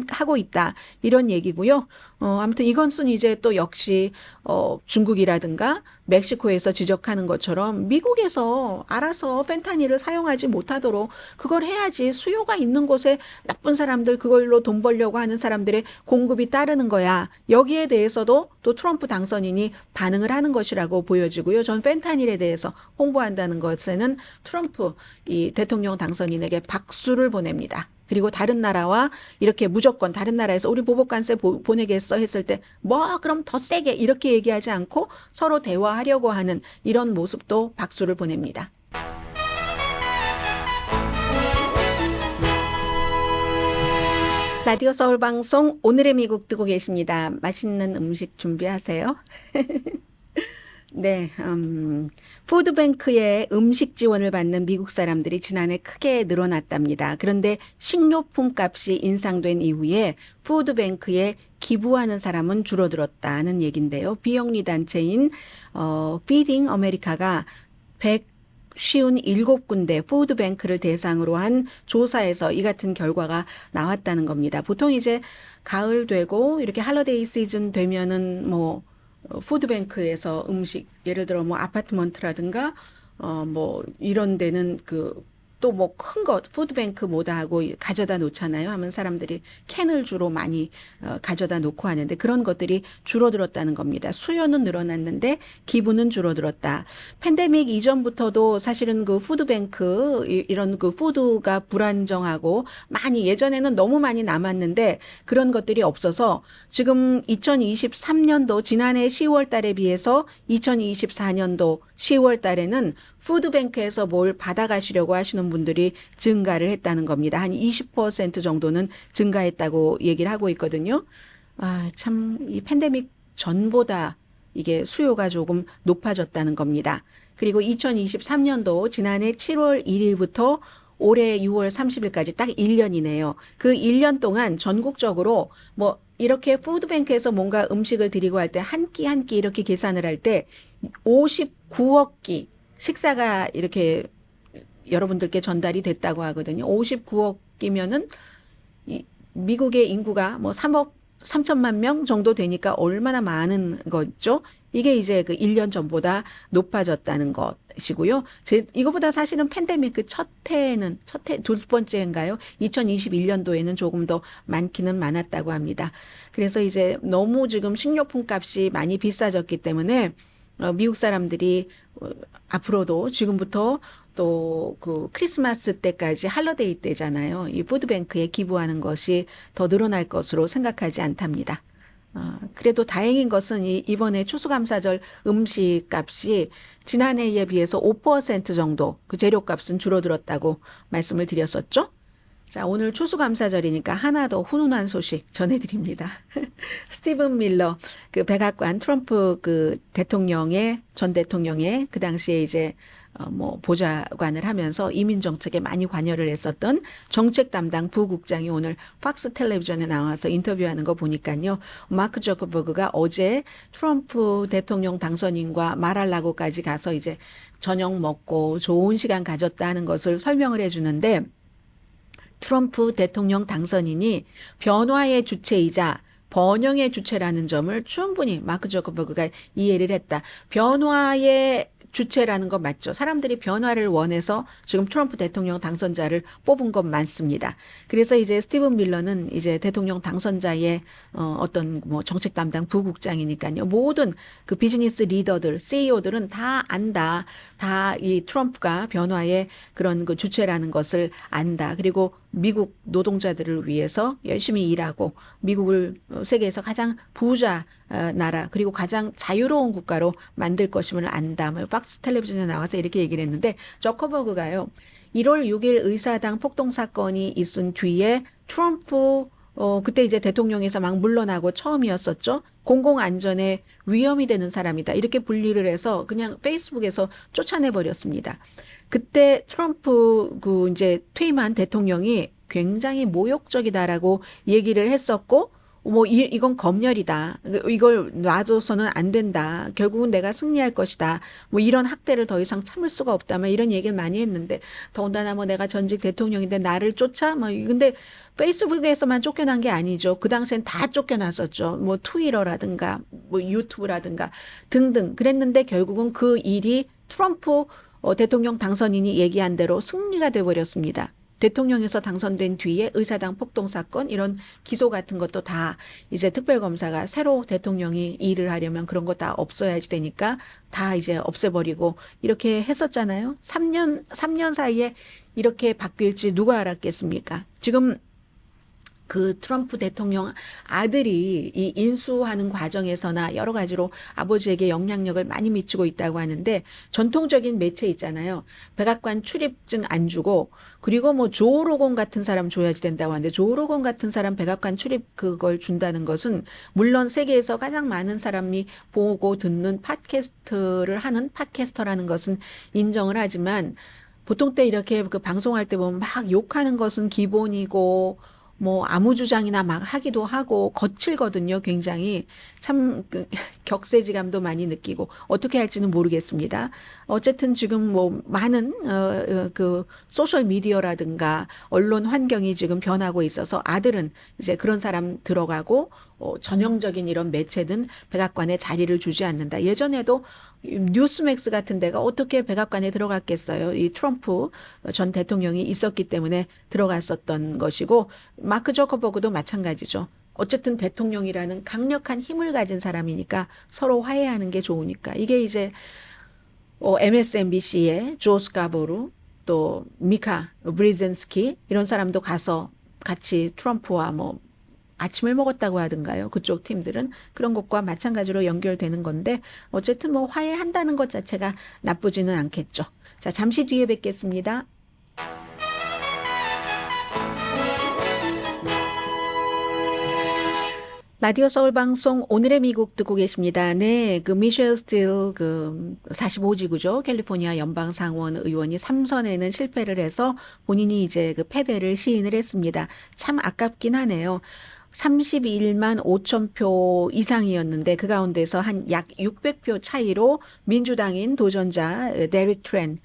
하고 있다. 이런 얘기고요. 아무튼 이것은 이제 또 역시 중국이라든가 멕시코에서 지적하는 것처럼 미국에서 알아서 펜타닐을 사용하지 못하도록 그걸 해야지 수요가 있는 곳에 나쁜 사람들 그걸로 돈 벌려고 하는 사람들의 공급이 따르는 거야. 여기에 대해서도 또 트럼프 당선인이 반응을 하는 것이라고 보여지고요. 전 펜타닐에 대해서 홍보한다는 것에는 트럼프 이 대통령 당선인에게 박수를 보냅니다. 그리고 다른 나라와 이렇게 무조건 다른 나라에서 우리 보복관세 보내겠어 했을 때 뭐 그럼 더 세게 이렇게 얘기하지 않고 서로 대화하려고 하는 이런 모습도 박수를 보냅니다. 라디오 서울 방송 오늘의 미국 듣고 계십니다. 맛있는 음식 준비하세요. 네, 푸드뱅크의 음식 지원을 받는 미국 사람들이 지난해 크게 늘어났답니다. 그런데 식료품 값이 인상된 이후에 푸드뱅크에 기부하는 사람은 줄어들었다는 얘긴데요. 비영리 단체인 피딩 아메리카가 157군데 푸드뱅크를 대상으로 한 조사에서 이 같은 결과가 나왔다는 겁니다. 보통 이제 가을 되고 이렇게 할러데이 시즌 되면은 뭐 푸드뱅크에서 음식 예를 들어 뭐 아파트먼트라든가 뭐 이런 데는 또 뭐 큰 거 푸드뱅크 뭐다 하고 가져다 놓잖아요. 하면 사람들이 캔을 주로 많이 가져다 놓고 하는데 그런 것들이 줄어들었다는 겁니다. 수요는 늘어났는데 기부는 줄어들었다. 팬데믹 이전부터도 사실은 그 푸드뱅크 이런 그 푸드가 불안정하고 많이 예전에는 너무 많이 남았는데 그런 것들이 없어서 지금 2023년도 지난해 10월 달에 비해서 2024년도 10월 달에는 푸드뱅크에서 뭘 받아가시려고 하시는 분들이 증가를 했다는 겁니다. 한 20% 정도는 증가했다고 얘기를 하고 있거든요. 참 이 팬데믹 전보다 이게 수요가 조금 높아졌다는 겁니다. 그리고 2023년도 지난해 7월 1일부터 올해 6월 30일까지 딱 1년이네요. 그 1년 동안 전국적으로 뭐 이렇게 푸드뱅크에서 뭔가 음식을 드리고 할 때 한 끼 한 끼 이렇게 계산을 할 때 59억 끼 식사가 이렇게 여러분들께 전달이 됐다고 하거든요. 59억 끼면은 미국의 인구가 뭐 3억 3천만 명 정도 되니까 얼마나 많은 거죠? 이게 이제 그 1년 전보다 높아졌다는 것이고요. 이거보다 사실은 팬데믹 그 첫 해에는 두 번째인가요? 2021년도에는 조금 더 많기는 많았다고 합니다. 그래서 이제 너무 지금 식료품 값이 많이 비싸졌기 때문에 미국 사람들이 앞으로도 지금부터 또 그 크리스마스 때까지 할러데이 때잖아요. 이 푸드뱅크에 기부하는 것이 더 늘어날 것으로 생각하지 않답니다. 그래도 다행인 것은 이번에 추수감사절 음식값이 지난해에 비해서 5% 정도 그 재료값은 줄어들었다고 말씀을 드렸었죠. 자, 오늘 추수감사절이니까 하나 더 훈훈한 소식 전해드립니다. 스티븐 밀러, 그 백악관 트럼프 그 전 대통령의 그 당시에 이제 뭐 보좌관을 하면서 이민 정책에 많이 관여를 했었던 정책 담당 부국장이 오늘 팍스 텔레비전에 나와서 인터뷰하는 거 보니까요. 마크 저커버그가 어제 트럼프 대통령 당선인과 말하려고까지 가서 이제 저녁 먹고 좋은 시간 가졌다는 것을 설명을 해주는데 트럼프 대통령 당선인이 변화의 주체이자 번영의 주체라는 점을 충분히 마크 저커버그가 이해를 했다. 변화의 주체라는 건 맞죠. 사람들이 변화를 원해서 지금 트럼프 대통령 당선자를 뽑은 건 맞습니다. 그래서 이제 스티븐 밀러는 이제 대통령 당선자의 어떤 뭐 정책 담당 부국장이니까요. 모든 그 비즈니스 리더들, CEO들은 다 안다. 다 이 트럼프가 변화의 그런 그 주체라는 것을 안다. 그리고 미국 노동자들을 위해서 열심히 일하고 미국을 세계에서 가장 부자 나라 그리고 가장 자유로운 국가로 만들 것임을 안다. 팍스 텔레비전에 나와서 이렇게 얘기를 했는데 저커버그가요. 1월 6일 의사당 폭동 사건이 있은 뒤에 트럼프 그때 이제 대통령에서 막 물러나고 처음이었었죠. 공공안전에 위험이 되는 사람이다. 이렇게 분리를 해서 그냥 페이스북에서 쫓아내 버렸습니다. 그때 트럼프 그 이제 퇴임한 대통령이 굉장히 모욕적이다라고 얘기를 했었고 뭐 이건 검열이다. 이걸 놔둬서는 안 된다. 결국은 내가 승리할 것이다. 뭐 이런 학대를 더 이상 참을 수가 없다. 뭐 이런 얘기를 많이 했는데 더군다나 뭐 내가 전직 대통령인데 나를 쫓아? 뭐 근데 페이스북에서만 쫓겨난 게 아니죠. 그 당시엔 다 쫓겨났었죠. 뭐 트위터라든가 뭐 유튜브라든가 등등 그랬는데 결국은 그 일이 트럼프 대통령 당선인이 얘기한 대로 승리가 돼버렸습니다. 대통령에서 당선된 뒤에 의사당 폭동 사건 이런 기소 같은 것도 다 이제 특별검사가 새로 대통령이 일을 하려면 그런 거 다 없어야지 되니까 다 이제 없애버리고 이렇게 했었잖아요. 3년 사이에 이렇게 바뀔지 누가 알았겠습니까? 지금 그 트럼프 대통령 아들이 이 인수하는 과정에서나 여러 가지로 아버지에게 영향력을 많이 미치고 있다고 하는데 전통적인 매체 있잖아요. 백악관 출입증 안 주고 그리고 뭐 조 로건 같은 사람 줘야지 된다고 하는데 조 로건 같은 사람 백악관 출입 그걸 준다는 것은 물론 세계에서 가장 많은 사람이 보고 듣는 팟캐스트를 하는 팟캐스터라는 것은 인정을 하지만 보통 때 이렇게 그 방송할 때 보면 막 욕하는 것은 기본이고 뭐 아무 주장이나 막 하기도 하고 거칠거든요. 굉장히 참 격세지감도 많이 느끼고 어떻게 할지는 모르겠습니다. 어쨌든 지금 뭐 많은 그 소셜 미디어라든가 언론 환경이 지금 변하고 있어서 아들은 이제 그런 사람 들어가고 전형적인 이런 매체는 백악관에 자리를 주지 않는다. 예전에도 뉴스맥스 같은 데가 어떻게 백악관에 들어갔겠어요. 이 트럼프 전 대통령이 있었기 때문에 들어갔었던 것이고 마크 저커버그도 마찬가지죠. 어쨌든 대통령이라는 강력한 힘을 가진 사람이니까 서로 화해하는 게 좋으니까 이게 이제 MSNBC의 조 스카보루 또 미카 브리젠스키 이런 사람도 가서 같이 트럼프와 뭐 아침을 먹었다고 하던가요. 그쪽 팀들은 그런 것과 마찬가지로 연결되는 건데 어쨌든 뭐 화해한다는 것 자체가 나쁘지는 않겠죠. 자, 잠시 뒤에 뵙겠습니다. 라디오 서울 방송 오늘의 미국 듣고 계십니다. 네, 그 미셸 스틸 그 45지구죠. 캘리포니아 연방 상원 의원이 3선에는 실패를 해서 본인이 이제 그 패배를 시인을 했습니다. 참 아깝긴 하네요. 31만 5천 표 이상이었는데 그 가운데서 한 약 600표 차이로 민주당인 도전자 데릭 트렌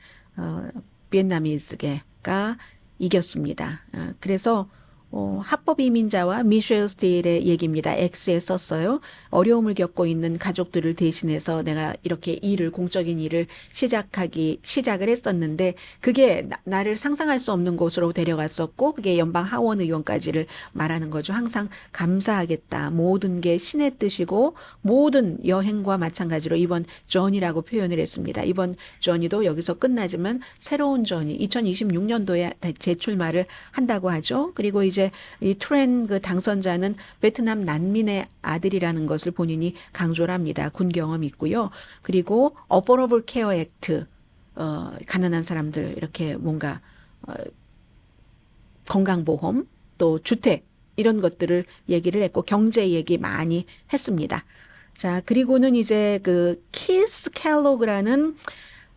비엔나미즈가 이겼습니다. 그래서 합법 이민자와 미셸 스틸의 얘기입니다. X에 썼어요. 어려움을 겪고 있는 가족들을 대신해서 내가 이렇게 공적인 일을 시작을 했었는데 그게 나를 상상할 수 없는 곳으로 데려갔었고 그게 연방 하원 의원까지를 말하는 거죠. 항상 감사하겠다. 모든 게 신의 뜻이고 모든 여행과 마찬가지로 이번 전이라고 표현을 했습니다. 이번 전이도 여기서 끝나지만 새로운 전이 2026년도에 재출마를 한다고 하죠. 그리고 이제 이 트렌 그 당선자는 베트남 난민의 아들이라는 것을 본인이 강조를 합니다. 군 경험이 있고요. 그리고 Affordable Care Act, 가난한 사람들 이렇게 뭔가 건강보험 또 주택 이런 것들을 얘기를 했고 경제 얘기 많이 했습니다. 자, 그리고는 이제 그 키스 켈로그라는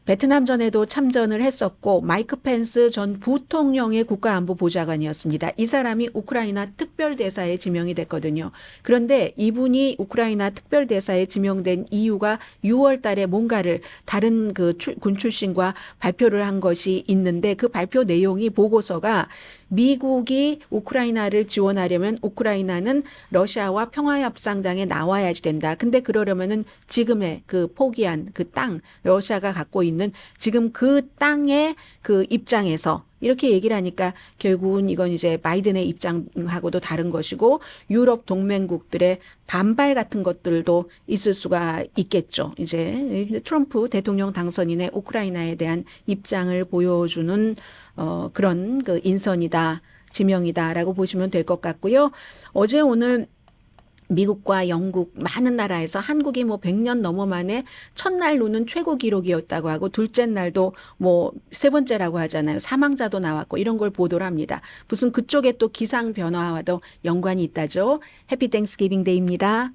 베트남전에도 참전을 했었고 마이크 펜스 전 부통령의 국가안보보좌관이었습니다. 이 사람이 우크라이나 특별대사에 지명이 됐거든요. 그런데 이분이 우크라이나 특별대사에 지명된 이유가 6월 달에 뭔가를 다른 군 출신과 발표를 한 것이 있는데 그 발표 내용이 보고서가 미국이 우크라이나를 지원하려면 우크라이나는 러시아와 평화협상장에 나와야지 된다. 근데 그러려면은 지금의 그 포기한 그 땅, 러시아가 갖고 있는 지금 그 땅의 그 입장에서 이렇게 얘기를 하니까 결국은 이건 이제 바이든의 입장하고도 다른 것이고 유럽 동맹국들의 반발 같은 것들도 있을 수가 있겠죠. 이제 트럼프 대통령 당선인의 우크라이나에 대한 입장을 보여주는 그런 그 인선이다, 지명이다라고 보시면 될 것 같고요. 어제 오늘 미국과 영국 많은 나라에서 한국이 뭐 100년 넘어 만에 첫날 노는 최고 기록이었다고 하고 둘째 날도 뭐 세 번째라고 하잖아요. 사망자도 나왔고 이런 걸 보도를 합니다. 무슨 그쪽에 또 기상 변화와도 연관이 있다죠. 해피 땡스기빙 데이입니다.